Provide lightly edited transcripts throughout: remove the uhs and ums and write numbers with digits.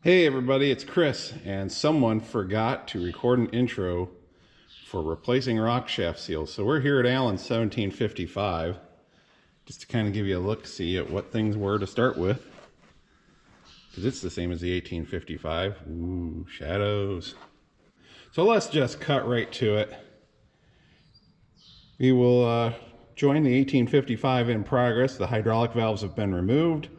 Hey everybody, it's Chris, and someone forgot to record an intro for replacing Rockshaft seals. So we're here at Allen's 1755, just to kind of give you a look-see at what things were to start with. Because it's the same as the 1855. Ooh, shadows. So let's just cut right to it. We will join the 1855 in progress. The hydraulic valves have been removed.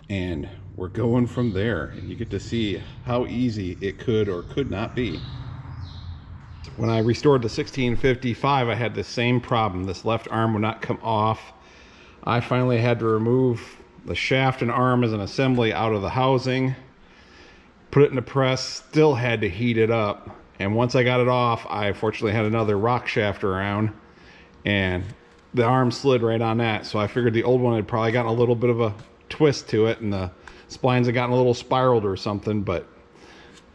And we're going from there, and you get to see how easy it could or could not be. When I restored the 1655, I had the same problem. This left arm would not come off. I finally had to remove the shaft and arm as an assembly out of the housing, put it in the press, still had to heat it up. And once I got it off, I fortunately had another Rockshaft around, and the arm slid right on that. So I figured the old one had probably gotten a little bit of a twist to it, and the splines had gotten a little spiraled or something, but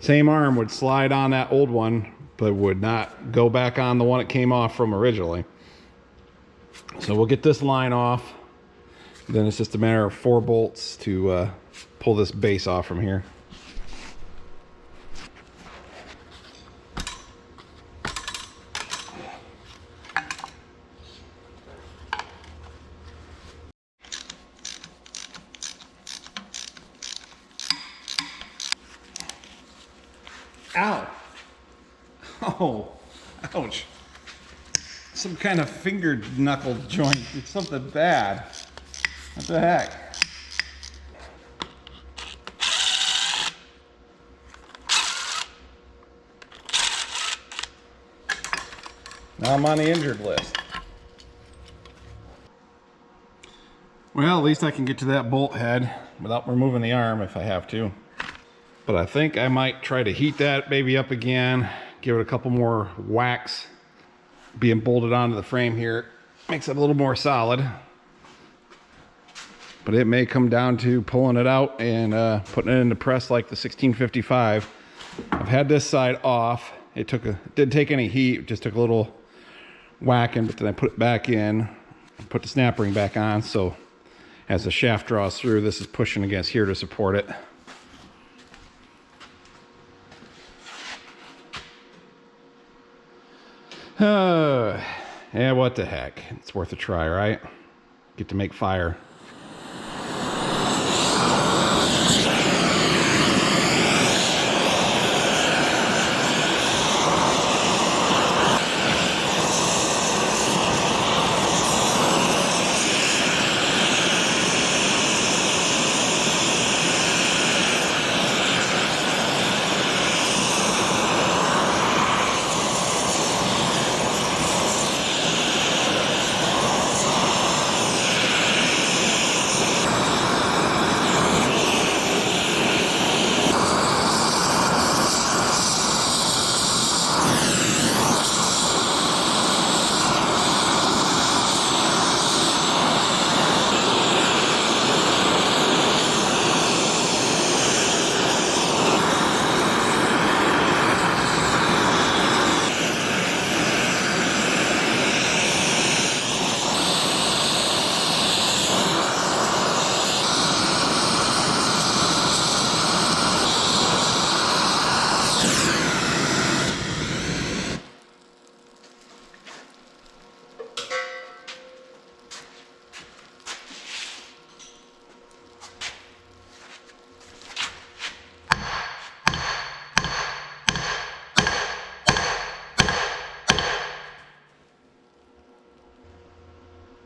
same arm would slide on that old one, but would not go back on the one it came off from originally. So we'll get this line off. Then it's just a matter of 4 bolts to pull this base off from here. Ow! Oh, ouch. Some kind of finger knuckle joint. It's something bad. What the heck? Now I'm on the injured list. Well, at least I can get to that bolt head without removing the arm if I have to. But I think I might try to heat that baby up again, give it a couple more whacks. Being bolted onto the frame here makes it a little more solid. But it may come down to pulling it out and putting it in the press like the 1655. I've had this side off. It didn't take any heat, it just took a little whacking, but then I put it back in, put the snap ring back on, so as the shaft draws through, this is pushing against here to support it. Yeah, what the heck? It's worth a try, right? Get to make fire.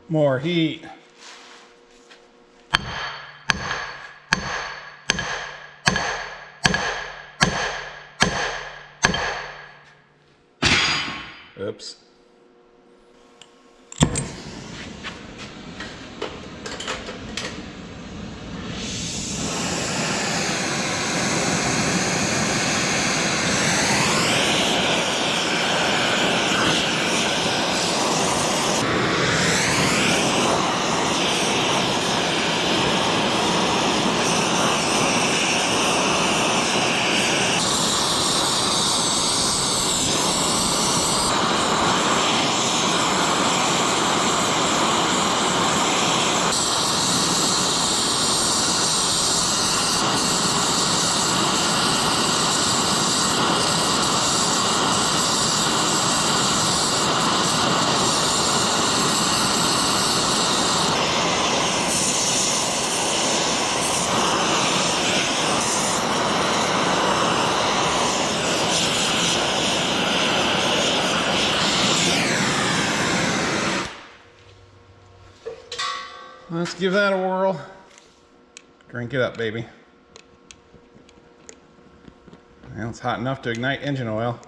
More heat. Oops. Let's give that a whirl. Drink it up, baby. Well, it's hot enough to ignite engine oil.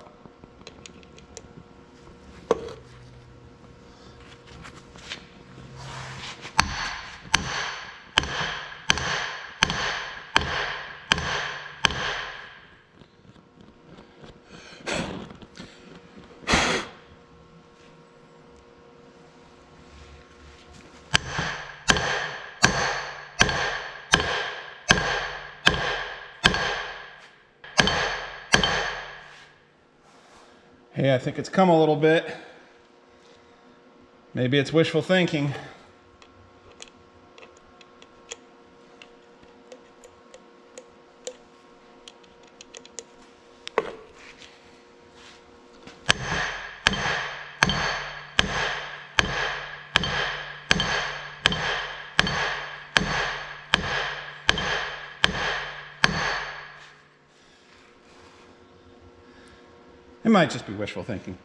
Hey, I think it's come a little bit. Maybe it's wishful thinking. It might just be wishful thinking.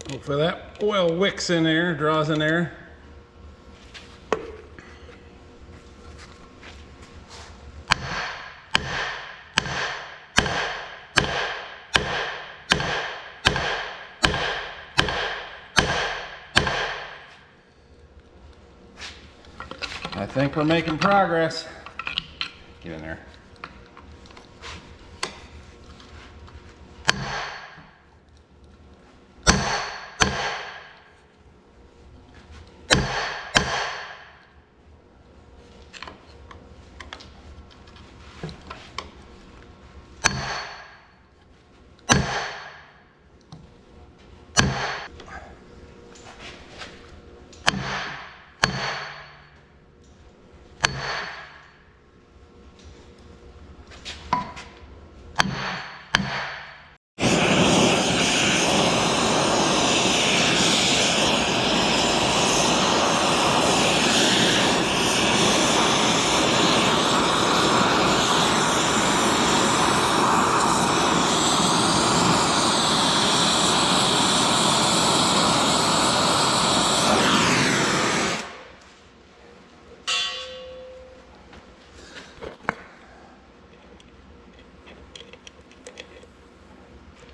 Hopefully that oil wicks in there, draws in there. I think we're making progress. Get in there.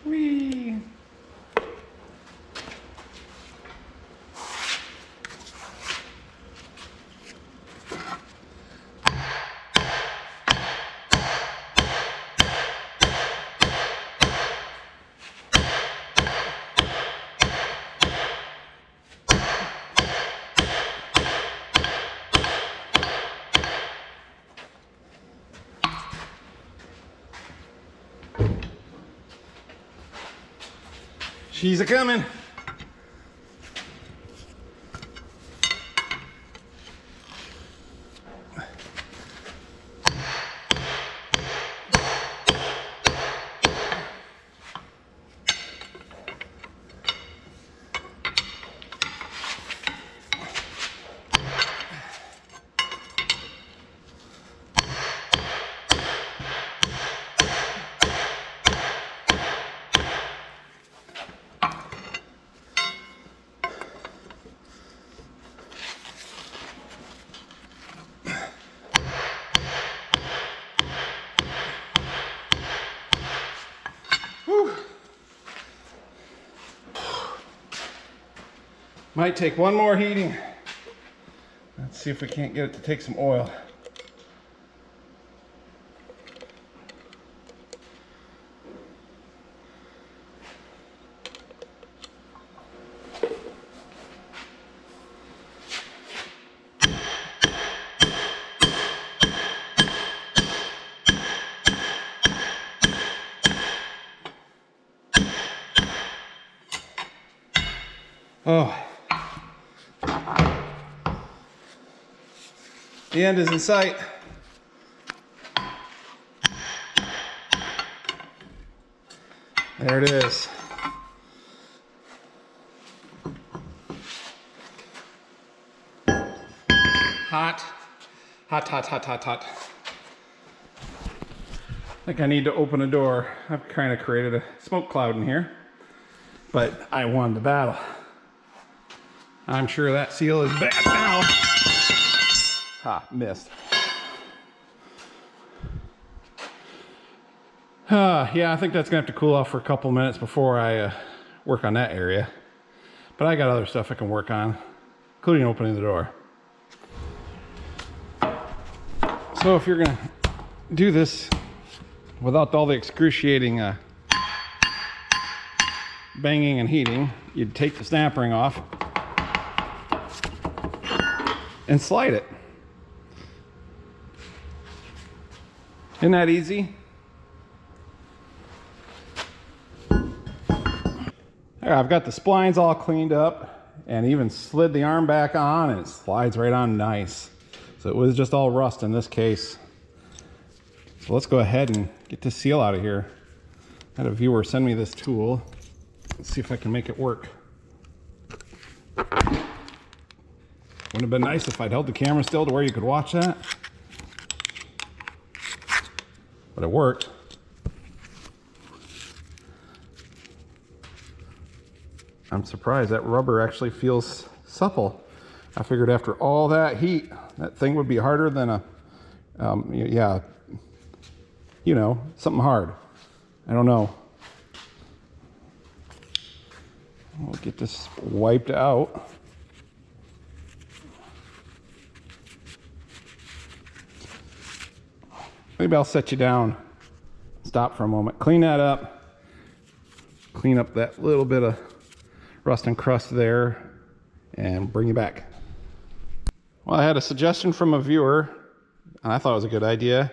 Whee! She's a coming. Might take one more heating. Let's see if we can't get it to take some oil. Oh. The end is in sight. There it is. Hot. Hot, hot, hot, hot, hot. I think I need to open a door. I've kind of created a smoke cloud in here, but I won the battle. I'm sure that seal is back now. Ha, missed. Yeah, I think that's gonna have to cool off for a couple minutes before I work on that area. But I got other stuff I can work on, including opening the door. So if you're gonna do this without all the excruciating banging and heating, you'd take the snap ring off and slide it. Isn't that easy? There, I've got the splines all cleaned up and even slid the arm back on, and it slides right on nice. So it was just all rust in this case. So let's go ahead and get this seal out of here. I had a viewer send me this tool. Let's see if I can make it work. Wouldn't have been nice if I'd held the camera still to where you could watch that. But it worked. I'm surprised that rubber actually feels supple. I figured after all that heat, that thing would be harder than a, yeah, you know, something hard. I don't know. We'll get this wiped out. Maybe I'll set you down. Stop for a moment. Clean that up. Clean up that little bit of rust and crust there and bring you back. Well, I had a suggestion from a viewer, and I thought it was a good idea.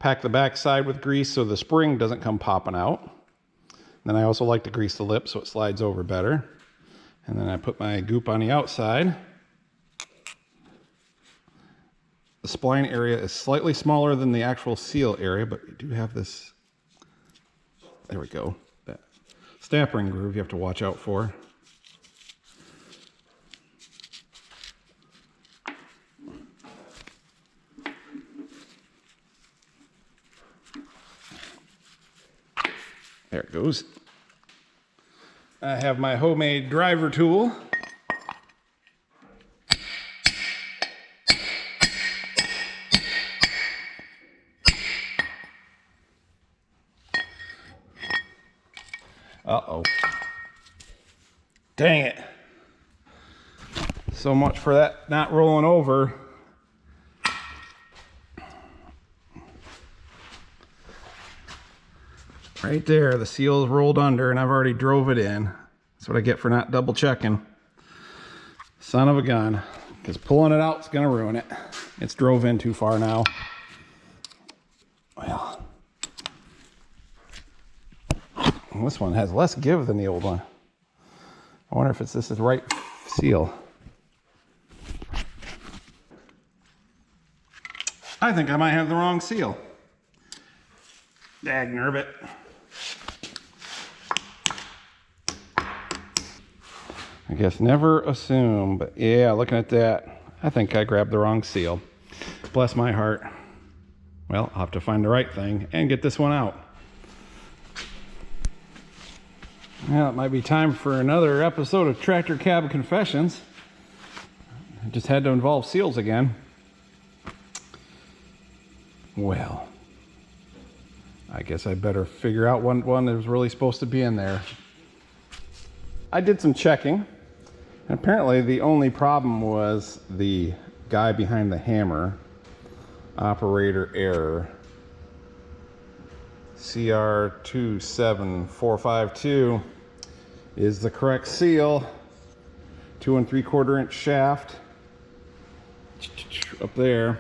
Pack the back side with grease so the spring doesn't come popping out. Then I also like to grease the lip so it slides over better. And then I put my goop on the outside. The spline area is slightly smaller than the actual seal area, but we do have this, there we go, that snap ring groove you have to watch out for. There it goes. I have my homemade driver tool. Uh-oh. Dang it. So much for that not rolling over. Right there, the seal is rolled under and I've already drove it in. That's what I get for not double checking. Son of a gun. Because pulling it out is going to ruin it. It's drove in too far now. Well, this one has less give than the old one. I wonder if this is the right seal. I think I might have the wrong seal. Dagnabbit. I guess never assume, but yeah, looking at that, I think I grabbed the wrong seal. Bless my heart. Well, I'll have to find the right thing and get this one out. Well, it might be time for another episode of Tractor Cab Confessions. It just had to involve seals again. Well, I guess I better figure out one that was really supposed to be in there. I did some checking. And apparently the only problem was the guy behind the hammer. Operator error. CR27452 is the correct seal. 2 3/4 inch shaft. Up there.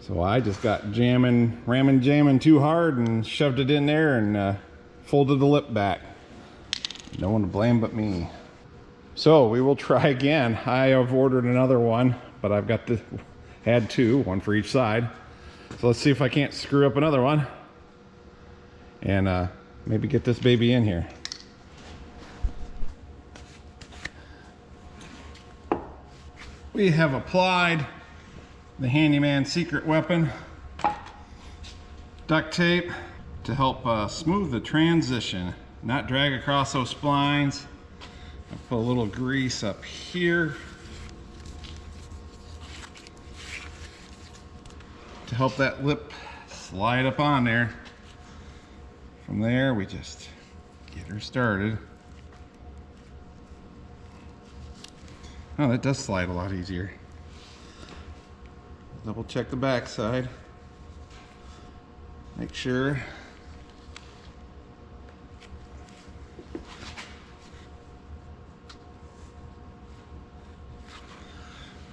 So I just got ramming jamming too hard and shoved it in there and folded the lip back. No one to blame but me. So we will try again. I have ordered another one, but I've got had two, one for each side. So let's see if I can't screw up another one and maybe get this baby in here. We have applied the handyman secret weapon, duct tape, to help smooth the transition, not drag across those splines. I put a little grease up here to help that lip slide up on there. From there, we just get her started. Oh, that does slide a lot easier. Double check the back side. Make sure.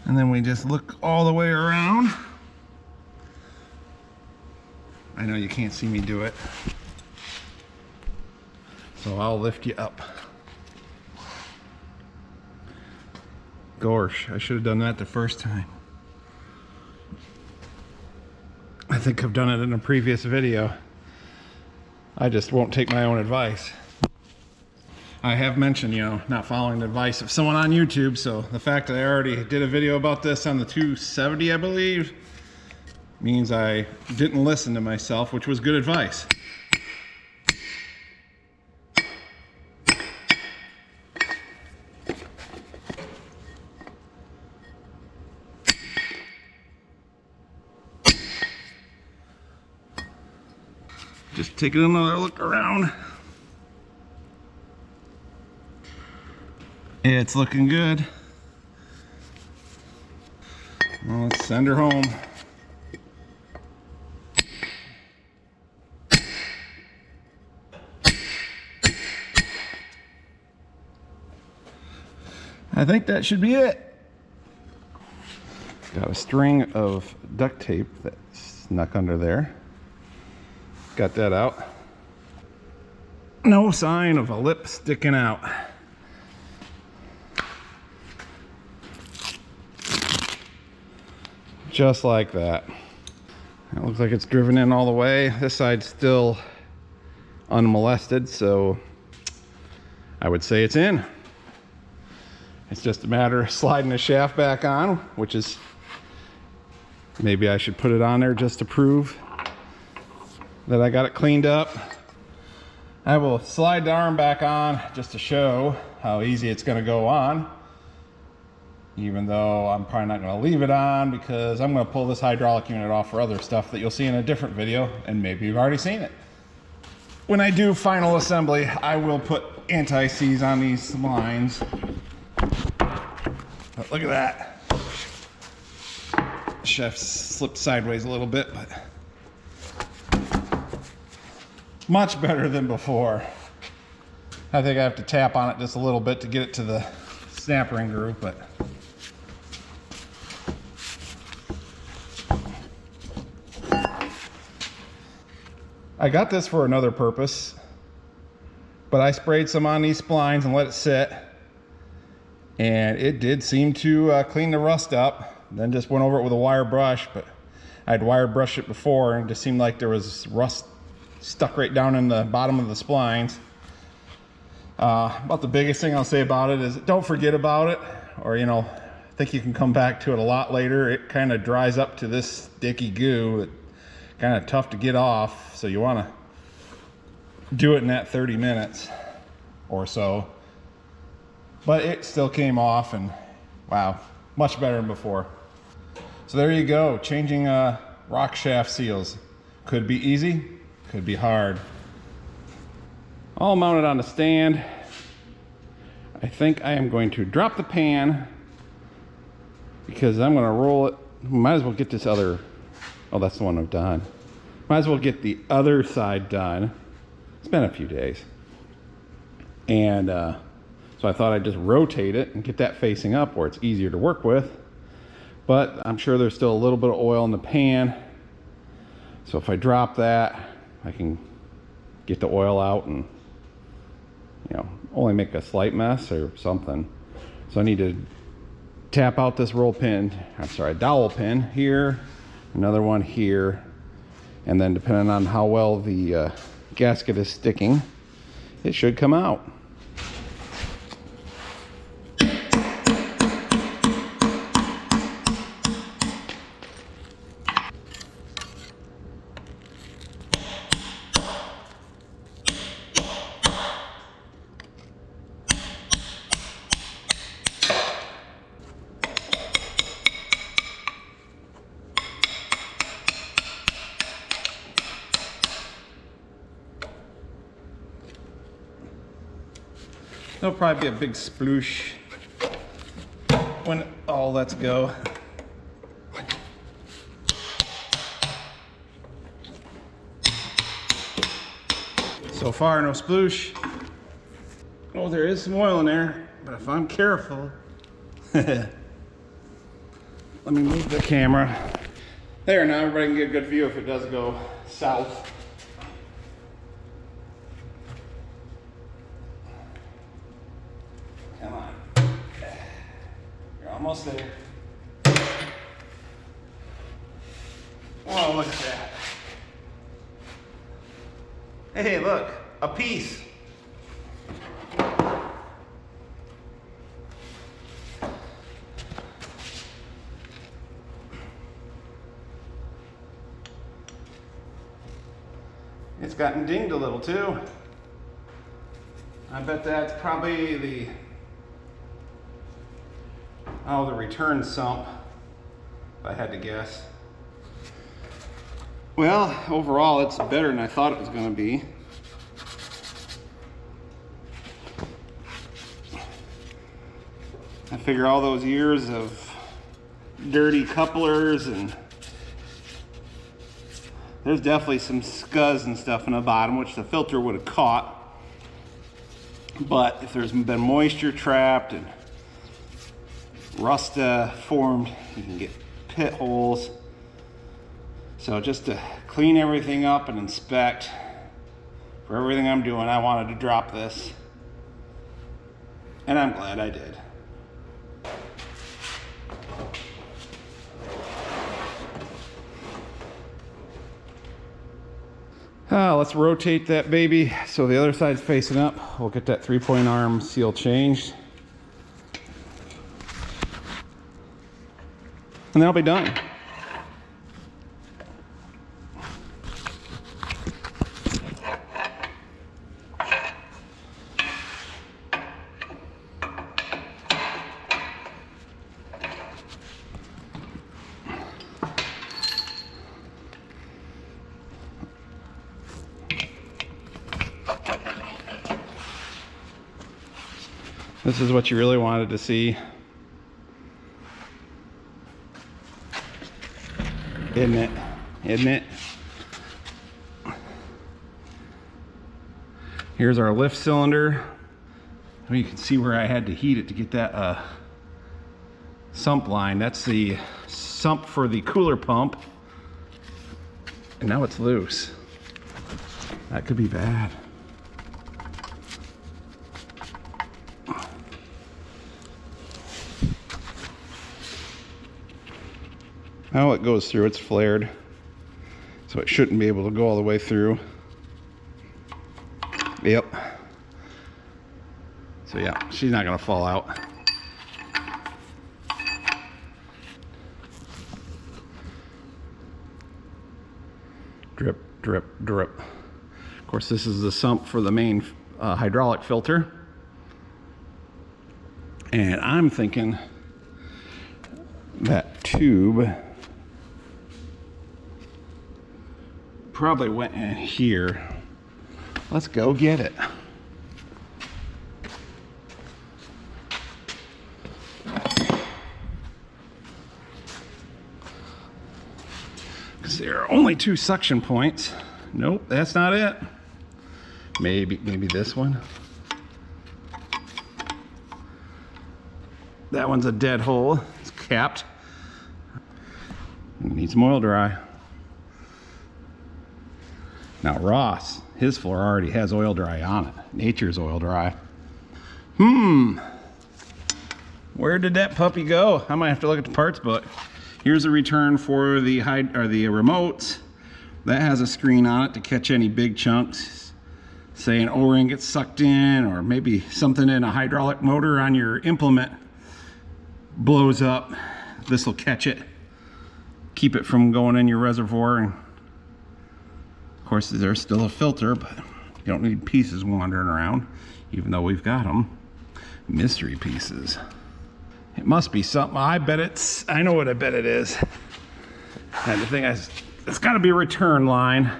And then we just look all the way around. I know you can't see me do it, so I'll lift you up. Gosh, I should have done that the first time. I think I've done it in a previous video. I just won't take my own advice. I have mentioned, you know, not following the advice of someone on YouTube, so the fact that I already did a video about this on the 270, I believe, means I didn't listen to myself, which was good advice. Just taking another look around. It's looking good. Well, let's send her home. I think that should be it. Got a string of duct tape that's snuck under there. Got that out. No sign of a lip sticking out. Just like that. It looks like it's driven in all the way. This side's still unmolested, so I would say it's in. It's just a matter of sliding the shaft back on, which is, maybe I should put it on there just to prove that I got it cleaned up. I will slide the arm back on just to show how easy it's going to go on, even though I'm probably not going to leave it on because I'm going to pull this hydraulic unit off for other stuff that you'll see in a different video, and maybe you've already seen it. When I do final assembly, I will put anti-seize on these lines. But look at that. Chef slipped sideways a little bit, but much better than before. I think I have to tap on it just a little bit to get it to the snap ring groove, but I got this for another purpose, but I sprayed some on these splines and let it sit, and it did seem to clean the rust up. Then just went over it with a wire brush, but I'd wire brushed it before and it just seemed like there was rust stuck right down in the bottom of the splines. About the biggest thing I'll say about it is don't forget about it, or you know, I think you can come back to it a lot later. It kind of dries up to this sticky goo. It's kind of tough to get off, so you want to do it in that 30 minutes or so. But it still came off, and wow, much better than before. So there you go, changing Rockshaft seals. Could be easy, could be hard. All mounted on a stand. I think I am going to drop the pan because I'm going to roll it. Might as well get this other, oh, that's the one I've done. Might as well get the other side done. It's been a few days. And so I thought I'd just rotate it and get that facing up where it's easier to work with. But I'm sure there's still a little bit of oil in the pan. So if I drop that, I can get the oil out and, you know, only make a slight mess or something. So I need to tap out this roll pin, I'm sorry, dowel pin here, another one here, and then depending on how well the gasket is sticking, it should come out. There'll probably be a big sploosh when it all lets go. So far, no sploosh. Oh, there is some oil in there, but if I'm careful, let me move the camera. There, now everybody can get a good view if it does go south. Come on. You're almost there. Whoa, look at that. Hey, look, a piece. It's gotten dinged a little too. I bet that's probably the return sump, if I had to guess. Well, overall it's better than I thought it was going to be. I figure all those years of dirty couplers, and there's definitely some scuzz and stuff in the bottom, which the filter would have caught. But if there's been moisture trapped and rust formed, you can get pit holes. So just to clean everything up and inspect for everything I'm doing, I wanted to drop this, and I'm glad I did. Let's rotate that baby so the other side's facing up. We'll get that 3-point arm seal changed, and then I'll be done. This is what you really wanted to see, isn't it? Isn't it? Here's our lift cylinder. You can see where I had to heat it to get that sump line. That's the sump for the cooler pump, and now it's loose. That could be bad. Now it goes through, it's flared, so it shouldn't be able to go all the way through. Yep. So yeah, she's not gonna fall out. Drip, drip, drip. Of course, this is the sump for the main hydraulic filter. And I'm thinking that tube probably went in here. Let's go get it. Because there are only 2 suction points. Nope, that's not it. Maybe this one. That one's a dead hole. It's capped. It needs some oil dry. Now Ross, his floor already has oil dry on it. Nature's oil dry. Where did that puppy go? I might have to look at the parts book. Here's a return for the remotes. That has a screen on it to catch any big chunks. Say an O-ring gets sucked in, or maybe something in a hydraulic motor on your implement blows up. This will catch it, keep it from going in your reservoir. And of course, there's still a filter, but you don't need pieces wandering around, even though we've got them. Mystery pieces. It must be something. I know what I bet it is. And the thing is, it's got to be a return line.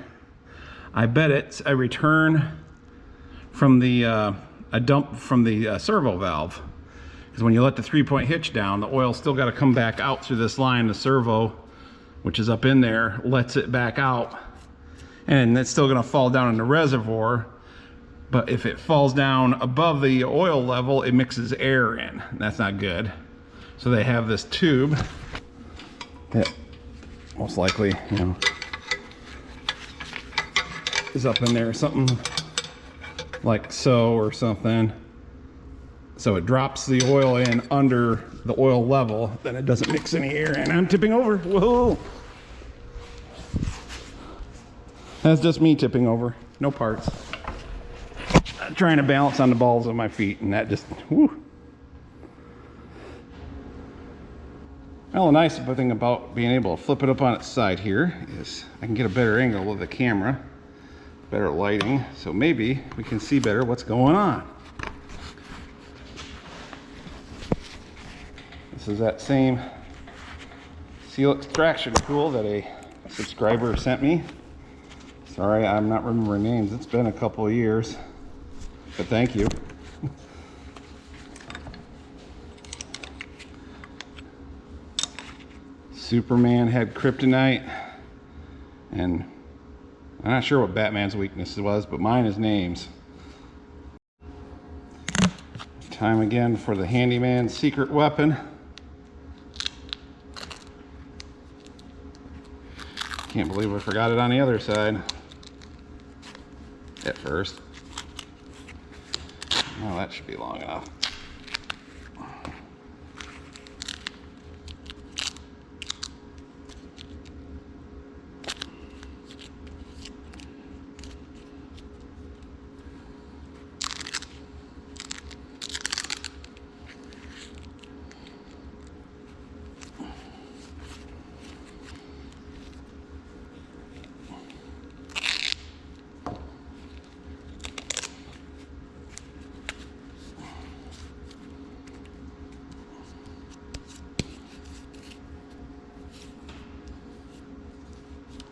I bet it's a return from the a dump from the servo valve. Because when you let the 3-point hitch down, the oil's still got to come back out through this line. The servo, which is up in there, lets it back out, and it's still going to fall down in the reservoir. But if it falls down above the oil level, it mixes air in. That's not good. So they have this tube that most likely, you know, is up in there, something like so or something. So it drops the oil in under the oil level, then it doesn't mix any air in. I'm tipping over. Whoa! That's just me tipping over. No parts. I'm trying to balance on the balls of my feet, and that just, whoo. Well, the nice thing about being able to flip it up on its side here is I can get a better angle of the camera, better lighting, so maybe we can see better what's going on. This is that same seal extraction tool that a subscriber sent me. Sorry, I'm not remembering names. It's been a couple of years, but thank you. Superman had kryptonite, and I'm not sure what Batman's weakness was, but mine is names. Time again for the handyman's secret weapon. Can't believe I forgot it on the other side at first. Well, that should be long enough.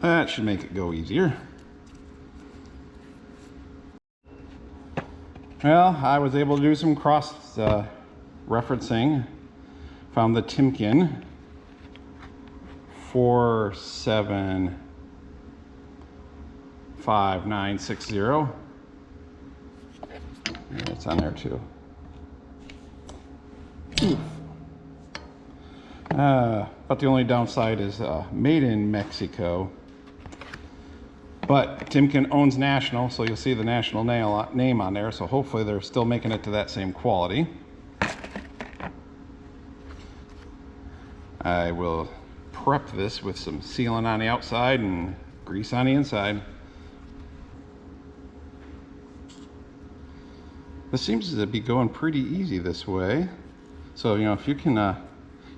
That should make it go easier. Well, I was able to do some cross referencing. Found the Timken 4755960. It's on there too. But the only downside is made in Mexico. But Timken owns National, so you'll see the National name on there, so hopefully they're still making it to that same quality. I will prep this with some sealant on the outside and grease on the inside. This seems to be going pretty easy this way. So, you know, if you can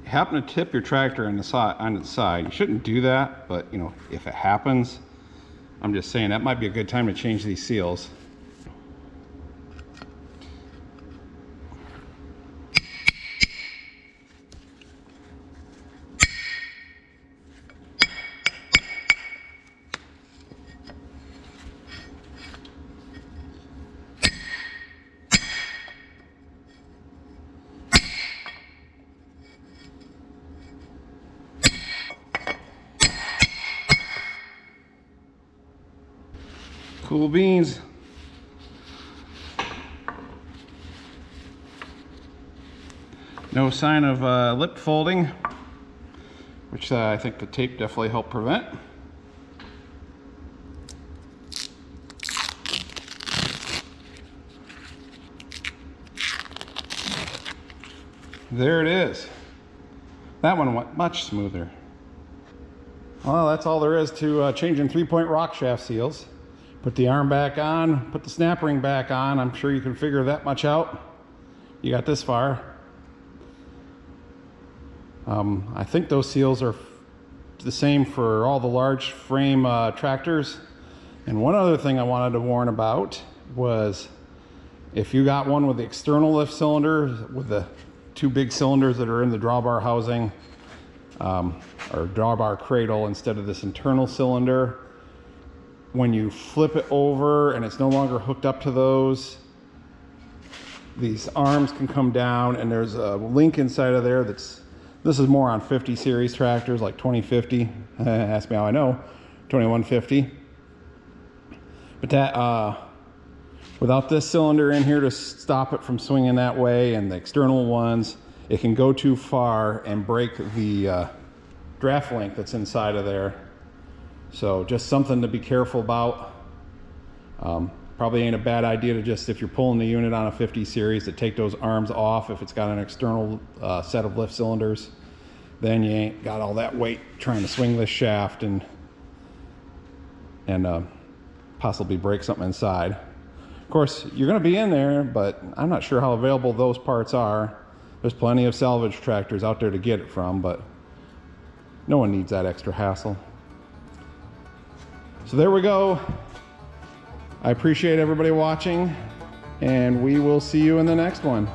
happen to tip your tractor on its side, you shouldn't do that, but, you know, if it happens, I'm just saying that might be a good time to change these seals. Cool beans. No sign of lip folding, which I think the tape definitely helped prevent. there it is. That one went much smoother. Well, that's all there is to changing 3-point Rockshaft seals. Put the arm back on, put the snap ring back on. I'm sure you can figure that much out. You got this far. I think those seals are the same for all the large frame tractors. And one other thing I wanted to warn about was if you got one with the external lift cylinder with the 2 big cylinders that are in the drawbar housing, or drawbar cradle instead of this internal cylinder, when you flip it over and it's no longer hooked up to those, these arms can come down, and there's a link inside of there this is more on 50 series tractors like 2050. Ask me how I know. 2150. But that without this cylinder in here to stop it from swinging that way, and the external ones, it can go too far and break the draft link that's inside of there. So just something to be careful about. Probably ain't a bad idea to just, if you're pulling the unit on a 50 series, to take those arms off if it's got an external set of lift cylinders. Then you ain't got all that weight trying to swing this shaft and possibly break something inside. Of course, you're going to be in there, but I'm not sure how available those parts are. There's plenty of salvage tractors out there to get it from, but no one needs that extra hassle. So there we go. I appreciate everybody watching, and we will see you in the next one.